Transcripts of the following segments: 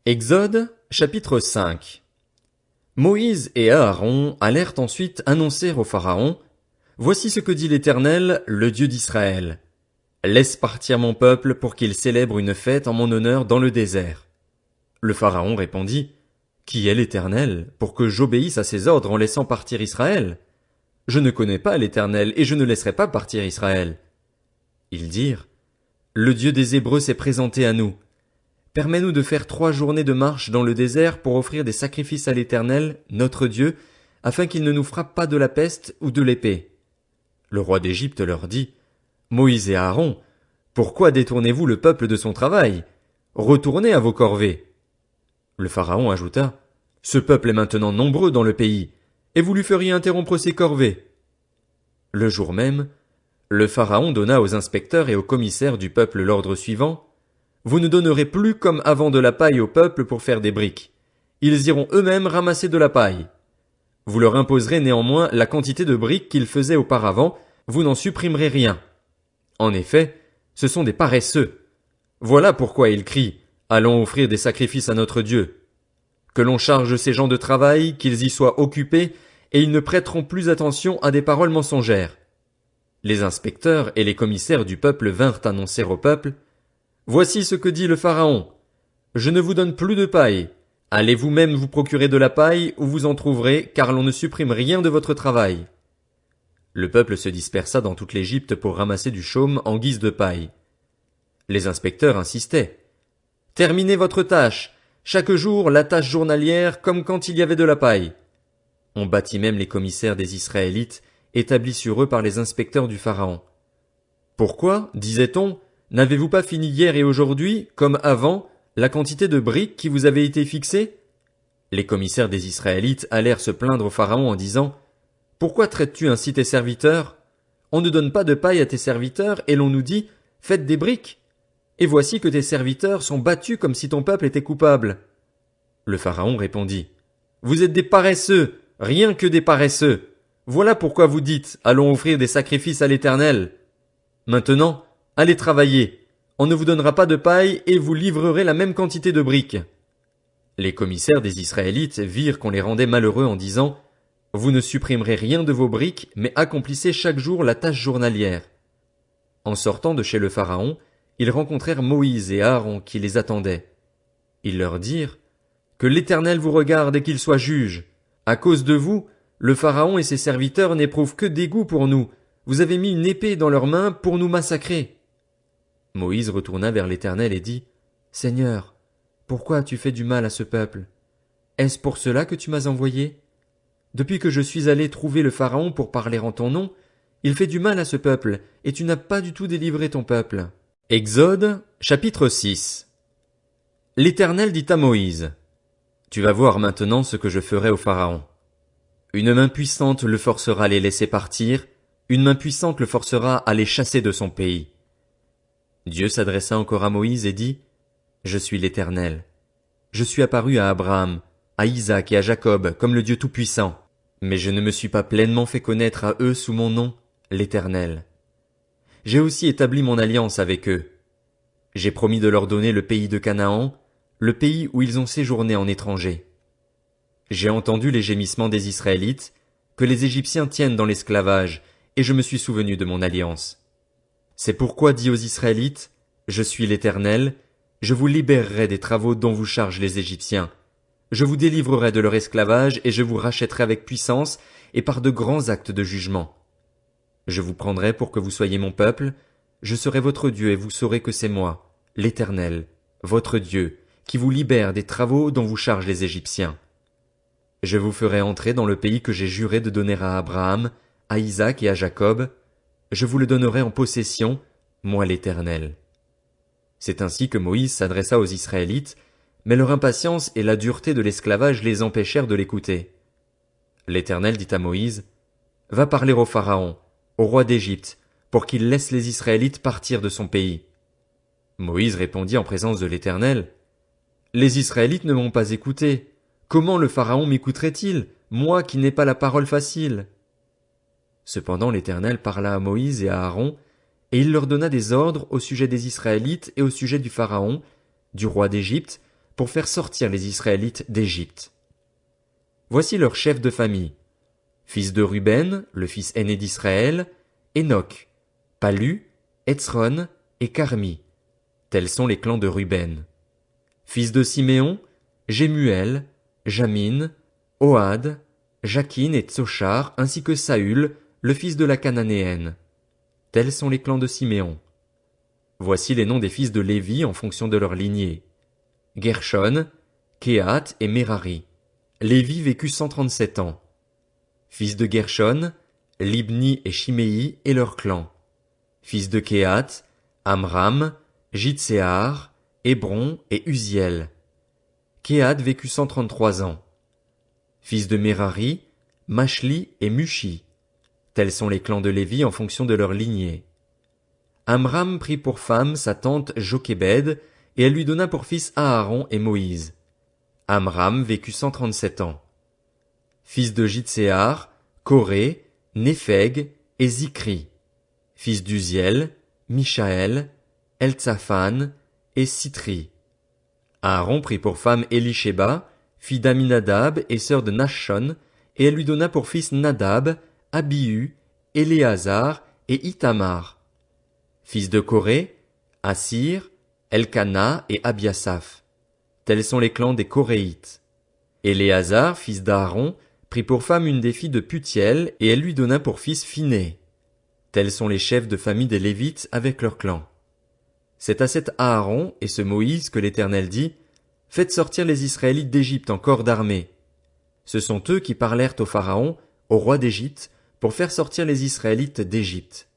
Exode, chapitre 5. Moïse et Aaron allèrent ensuite annoncer au Pharaon: Voici ce que dit l'Éternel, le Dieu d'Israël. Laisse partir mon peuple pour qu'il célèbre une fête en mon honneur dans le désert. Le Pharaon répondit: Qui est l'Éternel, pour que j'obéisse à ses ordres en laissant partir Israël? Je ne connais pas l'Éternel, et je ne laisserai pas partir Israël. Ils dirent: Le Dieu des Hébreux s'est présenté à nous. Permets-nous de faire 3 journées de marche dans le désert pour offrir des sacrifices à l'Éternel, notre Dieu, afin qu'il ne nous frappe pas de la peste ou de l'épée. Le roi d'Égypte leur dit: Moïse et Aaron, pourquoi détournez-vous le peuple de son travail? Retournez à vos corvées. Le Pharaon ajouta: Ce peuple est maintenant nombreux dans le pays, et vous lui feriez interrompre ses corvées. Le jour même, le Pharaon donna aux inspecteurs et aux commissaires du peuple l'ordre suivant: Vous ne donnerez plus comme avant de la paille au peuple pour faire des briques. Ils iront eux-mêmes ramasser de la paille. Vous leur imposerez néanmoins la quantité de briques qu'ils faisaient auparavant, vous n'en supprimerez rien. En effet, ce sont des paresseux. Voilà pourquoi ils crient: Allons offrir des sacrifices à notre Dieu. Que l'on charge ces gens de travail, qu'ils y soient occupés, et ils ne prêteront plus attention à des paroles mensongères. Les inspecteurs et les commissaires du peuple vinrent annoncer au peuple: Voici ce que dit le Pharaon. Je ne vous donne plus de paille. Allez vous-même vous procurer de la paille où vous en trouverez, car l'on ne supprime rien de votre travail. Le peuple se dispersa dans toute l'Égypte pour ramasser du chaume en guise de paille. Les inspecteurs insistaient: Terminez votre tâche, chaque jour la tâche journalière comme quand il y avait de la paille. On battit même les commissaires des Israélites, établis sur eux par les inspecteurs du Pharaon. Pourquoi, disait-on, n'avez-vous pas fini hier et aujourd'hui, comme avant, la quantité de briques qui vous avait été fixée? Les commissaires des Israélites allèrent se plaindre au Pharaon en disant: Pourquoi traites-tu ainsi tes serviteurs? On ne donne pas de paille à tes serviteurs et l'on nous dit: Faites des briques. Et voici que tes serviteurs sont battus comme si ton peuple était coupable. Le Pharaon répondit: Vous êtes des paresseux, rien que des paresseux. Voilà pourquoi vous dites: Allons offrir des sacrifices à l'Éternel. Maintenant, allez travailler. On ne vous donnera pas de paille et vous livrerez la même quantité de briques. Les commissaires des Israélites virent qu'on les rendait malheureux en disant: Vous ne supprimerez rien de vos briques, mais accomplissez chaque jour la tâche journalière. En sortant de chez le Pharaon, ils rencontrèrent Moïse et Aaron qui les attendaient. Ils leur dirent: Que l'Éternel vous regarde et qu'il soit juge. À cause de vous, le Pharaon et ses serviteurs n'éprouvent que dégoût pour nous. Vous avez mis une épée dans leurs mains pour nous massacrer. Moïse retourna vers l'Éternel et dit: Seigneur, pourquoi as-tu fait du mal à ce peuple? Est-ce pour cela que tu m'as envoyé? Depuis que je suis allé trouver le Pharaon pour parler en ton nom, il fait du mal à ce peuple, et tu n'as pas du tout délivré ton peuple. Exode, chapitre 6. L'Éternel dit à Moïse: Tu vas voir maintenant ce que je ferai au Pharaon. Une main puissante le forcera à les laisser partir, une main puissante le forcera à les chasser de son pays. Dieu s'adressa encore à Moïse et dit: Je suis l'Éternel. Je suis apparu à Abraham, à Isaac et à Jacob comme le Dieu Tout-Puissant, mais je ne me suis pas pleinement fait connaître à eux sous mon nom, l'Éternel. J'ai aussi établi mon alliance avec eux. J'ai promis de leur donner le pays de Canaan, le pays où ils ont séjourné en étranger. J'ai entendu les gémissements des Israélites, que les Égyptiens tiennent dans l'esclavage, et je me suis souvenu de mon alliance. C'est pourquoi dis aux Israélites: Je suis l'Éternel, je vous libérerai des travaux dont vous chargent les Égyptiens. Je vous délivrerai de leur esclavage et je vous rachèterai avec puissance et par de grands actes de jugement. Je vous prendrai pour que vous soyez mon peuple, je serai votre Dieu et vous saurez que c'est moi, l'Éternel, votre Dieu, qui vous libère des travaux dont vous chargent les Égyptiens. Je vous ferai entrer dans le pays que j'ai juré de donner à Abraham, à Isaac et à Jacob. Je vous le donnerai en possession, moi l'Éternel. C'est ainsi que Moïse s'adressa aux Israélites, mais leur impatience et la dureté de l'esclavage les empêchèrent de l'écouter. L'Éternel dit à Moïse: Va parler au Pharaon, au roi d'Égypte, pour qu'il laisse les Israélites partir de son pays. Moïse répondit en présence de l'Éternel: Les Israélites ne m'ont pas écouté. Comment le Pharaon m'écouterait-il, moi qui n'ai pas la parole facile? Cependant l'Éternel parla à Moïse et à Aaron, et il leur donna des ordres au sujet des Israélites et au sujet du Pharaon, du roi d'Égypte, pour faire sortir les Israélites d'Égypte. Voici leurs chefs de famille. Fils de Ruben, le fils aîné d'Israël, Enoch, Palu, Hetzron et Carmi. Tels sont les clans de Ruben. Fils de Siméon, Jémuel, Jamin, Ohad, Jakin et Tsochar, ainsi que Saül, le fils de la Cananéenne. Tels sont les clans de Siméon. Voici les noms des fils de Lévi en fonction de leur lignée. Gershon, Kehat et Merari. Lévi vécut 137 ans. Fils de Gershon, Libni et Shimei et leurs clans. Fils de Kehat, Amram, Jitséar, Hébron et Uziel. Kehat vécut 133 ans. Fils de Merari, Mashli et Mushi. Tels sont les clans de Lévi en fonction de leur lignée. Amram prit pour femme sa tante Jochébed, et elle lui donna pour fils Aaron et Moïse. Amram vécut 137 ans. Fils de Jitséar, Coré, Népheg et Zikri. Fils d'Uziel, Mishaël, Eltsaphan et Sitri. Aaron prit pour femme Élishéba, fille d'Aminadab et sœur de Nachshon, et elle lui donna pour fils Nadab, Abihu, Éléazar et Ithamar. Fils de Coré, Assir, Elkana et Abiasaph. Tels sont les clans des Coréites. Éléazar, fils d'Aaron, prit pour femme une des filles de Putiel, et elle lui donna pour fils Phiné. Tels sont les chefs de famille des Lévites avec leurs clans. C'est à cet Aaron et ce Moïse que l'Éternel dit, « Faites sortir les Israélites d'Égypte en corps d'armée. » Ce sont eux qui parlèrent au Pharaon, au roi d'Égypte, pour faire sortir les Israélites d'Égypte.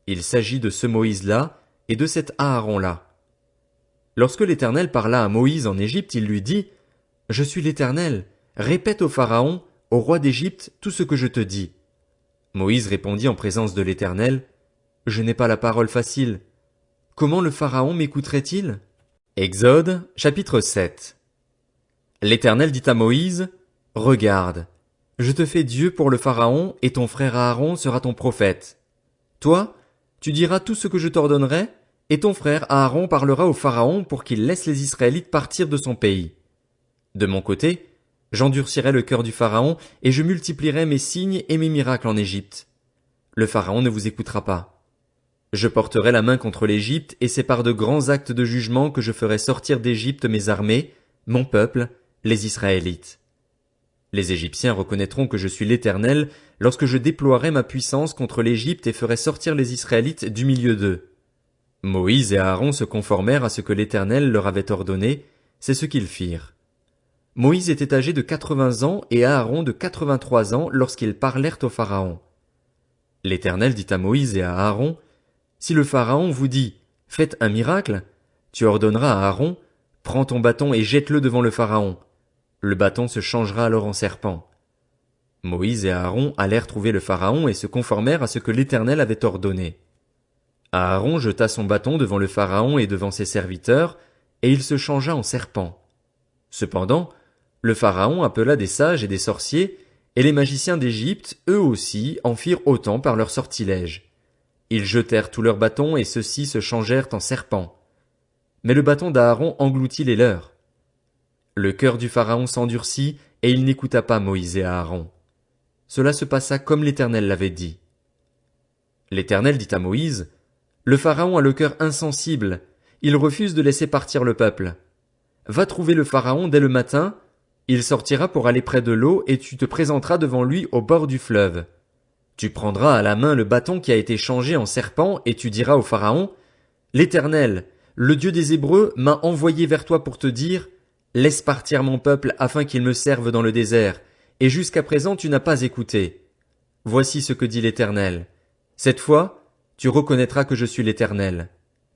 Il s'agit de ce Moïse-là et de cet Aaron-là. Lorsque l'Éternel parla à Moïse en Égypte, il lui dit, « Je suis l'Éternel, répète au Pharaon, au roi d'Égypte, tout ce que je te dis. » Moïse répondit en présence de l'Éternel, « Je n'ai pas la parole facile. Comment le Pharaon m'écouterait-il » Exode, chapitre 7. L'Éternel dit à Moïse, « Regarde, je te fais Dieu pour le Pharaon, et ton frère Aaron sera ton prophète. Toi, tu diras tout ce que je t'ordonnerai, et ton frère Aaron parlera au Pharaon pour qu'il laisse les Israélites partir de son pays. De mon côté, j'endurcirai le cœur du Pharaon, et je multiplierai mes signes et mes miracles en Égypte. Le Pharaon ne vous écoutera pas. Je porterai la main contre l'Égypte, et c'est par de grands actes de jugement que je ferai sortir d'Égypte mes armées, mon peuple, les Israélites. Les Égyptiens reconnaîtront que je suis l'Éternel lorsque je déploierai ma puissance contre l'Égypte et ferai sortir les Israélites du milieu d'eux. » Moïse et Aaron se conformèrent à ce que l'Éternel leur avait ordonné, c'est ce qu'ils firent. Moïse était âgé de 80 ans et Aaron de 83 ans lorsqu'ils parlèrent au Pharaon. L'Éternel dit à Moïse et à Aaron, « Si le Pharaon vous dit, faites un miracle, tu ordonneras à Aaron, prends ton bâton et jette-le devant le Pharaon. Le bâton se changera alors en serpent. » Moïse et Aaron allèrent trouver le Pharaon et se conformèrent à ce que l'Éternel avait ordonné. Aaron jeta son bâton devant le Pharaon et devant ses serviteurs, et il se changea en serpent. Cependant, le Pharaon appela des sages et des sorciers, et les magiciens d'Égypte, eux aussi, en firent autant par leurs sortilèges. Ils jetèrent tous leurs bâtons et ceux-ci se changèrent en serpents. Mais le bâton d'Aaron engloutit les leurs. Le cœur du Pharaon s'endurcit, et il n'écouta pas Moïse et Aaron. Cela se passa comme l'Éternel l'avait dit. L'Éternel dit à Moïse, « Le Pharaon a le cœur insensible, il refuse de laisser partir le peuple. Va trouver le Pharaon dès le matin, il sortira pour aller près de l'eau et tu te présenteras devant lui au bord du fleuve. Tu prendras à la main le bâton qui a été changé en serpent et tu diras au Pharaon, « L'Éternel, le Dieu des Hébreux, m'a envoyé vers toi pour te dire, laisse partir mon peuple afin qu'il me serve dans le désert, et jusqu'à présent tu n'as pas écouté. Voici ce que dit l'Éternel. Cette fois, tu reconnaîtras que je suis l'Éternel.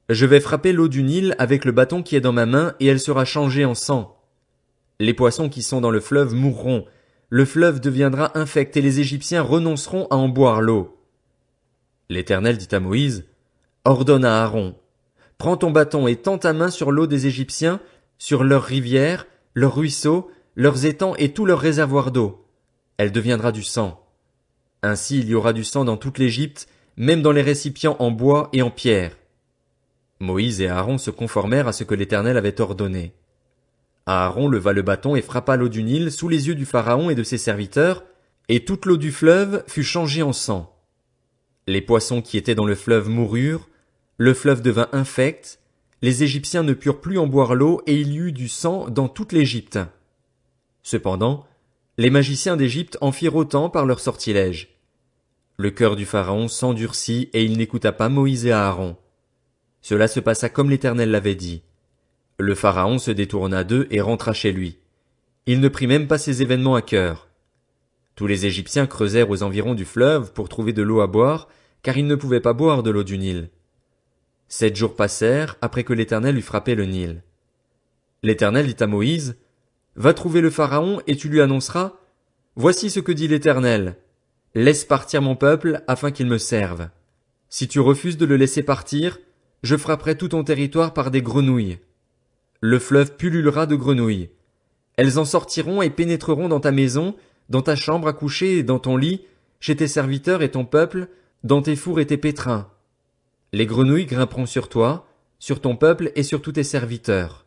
Je vais frapper l'eau du Nil avec le bâton qui est dans ma main et elle sera changée en sang. Les poissons qui sont dans le fleuve mourront, le fleuve deviendra infect et les Égyptiens renonceront à en boire l'eau. » L'Éternel dit à Moïse, « Ordonne à Aaron, prends ton bâton et tends ta main sur l'eau des Égyptiens, sur leurs rivières, leurs ruisseaux, leurs étangs et tous leurs réservoirs d'eau. Elle deviendra du sang. Ainsi il y aura du sang dans toute l'Égypte, même dans les récipients en bois et en pierre. » Moïse et Aaron se conformèrent à ce que l'Éternel avait ordonné. Aaron leva le bâton et frappa l'eau du Nil sous les yeux du Pharaon et de ses serviteurs, et toute l'eau du fleuve fut changée en sang. Les poissons qui étaient dans le fleuve moururent, le fleuve devint infect, les Égyptiens ne purent plus en boire l'eau et il y eut du sang dans toute l'Égypte. Cependant, les magiciens d'Égypte en firent autant par leurs sortilèges. Le cœur du Pharaon s'endurcit et il n'écouta pas Moïse et Aaron. Cela se passa comme l'Éternel l'avait dit. Le Pharaon se détourna d'eux et rentra chez lui. Il ne prit même pas ces événements à cœur. Tous les Égyptiens creusèrent aux environs du fleuve pour trouver de l'eau à boire, car ils ne pouvaient pas boire de l'eau du Nil. 7 jours passèrent après que l'Éternel eut frappé le Nil. L'Éternel dit à Moïse, « Va trouver le Pharaon et tu lui annonceras, « Voici ce que dit l'Éternel. Laisse partir mon peuple afin qu'il me serve. Si tu refuses de le laisser partir, je frapperai tout ton territoire par des grenouilles. Le fleuve pullulera de grenouilles. Elles en sortiront et pénétreront dans ta maison, dans ta chambre à coucher et dans ton lit, chez tes serviteurs et ton peuple, dans tes fours et tes pétrins. Les grenouilles grimperont sur toi, sur ton peuple et sur tous tes serviteurs.